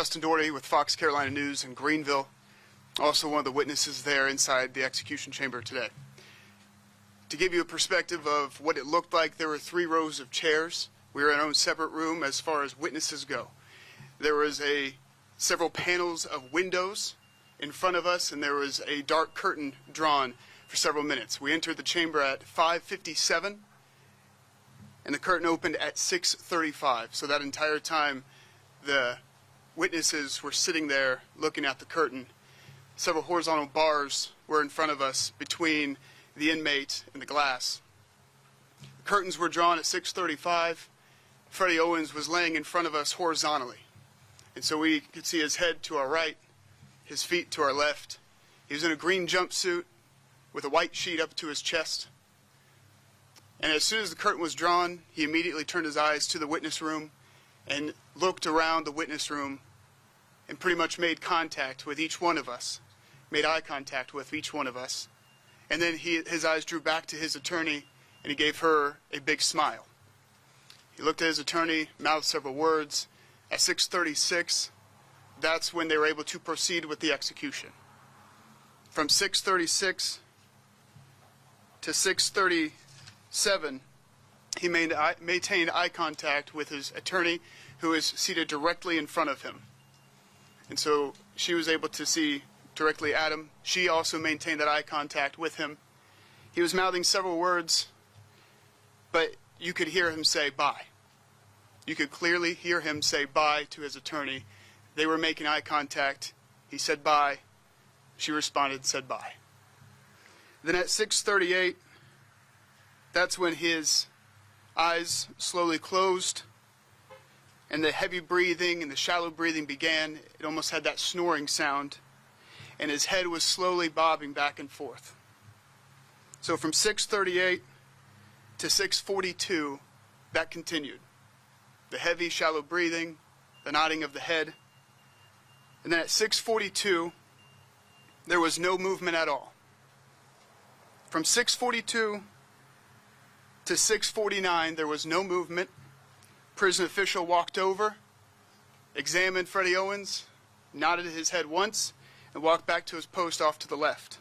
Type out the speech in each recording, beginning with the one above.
Justin Dougherty with Fox Carolina News in Greenville, also one of the witnesses there inside the execution chamber today. To give you a perspective of what it looked like, there were 3 rows of chairs. We were in our own separate room as far as witnesses go. There was several panels of windows in front of us, and there was a dark curtain drawn for several minutes. We entered the chamber at 5:57, and the curtain opened at 6:35. So that entire time, the witnesses were sitting there looking at the curtain. Several horizontal bars were in front of us between the inmate and the glass. The curtains were drawn at 6:35. Freddie Owens was laying in front of us horizontally. And so we could see his head to our right, his feet to our left. He was in a green jumpsuit with a white sheet up to his chest. And as soon as the curtain was drawn, he immediately turned his eyes to the witness room and looked around the witness room and pretty much made contact with each one of us, made eye contact with each one of us. And then his eyes drew back to his attorney, and he gave her a big smile. He looked at his attorney, mouthed several words. At 6:36, that's when they were able to proceed with the execution. From 6:36 to 6:37, he maintained eye contact with his attorney, who is seated directly in front of him. And so she was able to see directly at him. She also maintained that eye contact with him. He was mouthing several words, but you could hear him say bye. You could clearly hear him say bye to his attorney. They were making eye contact. He said bye. She responded, said bye. Then at 6:38, that's when his eyes slowly closed and the heavy breathing and the shallow breathing began. It almost had that snoring sound, and his head was slowly bobbing back and forth. So from 6:38 to 6:42, that continued. The heavy, shallow breathing, the nodding of the head. And then at 6:42, there was no movement at all. From 6:42 to 6:49, there was no movement. Prison official walked over, examined Freddie Owens, nodded his head once, and walked back to his post off to the left.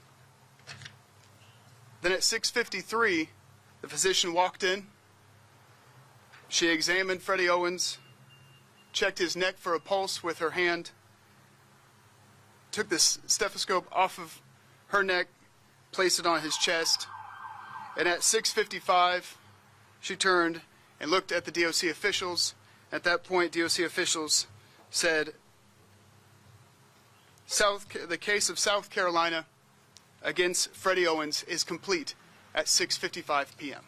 Then at 6:53, the physician walked in. She examined Freddie Owens, checked his neck for a pulse with her hand, took the stethoscope off of her neck, placed it on his chest, and at 6:55, she turned and looked at the DOC officials. At that point, DOC officials said, the case of South Carolina against Freddie Owens is complete at 6:55 p.m.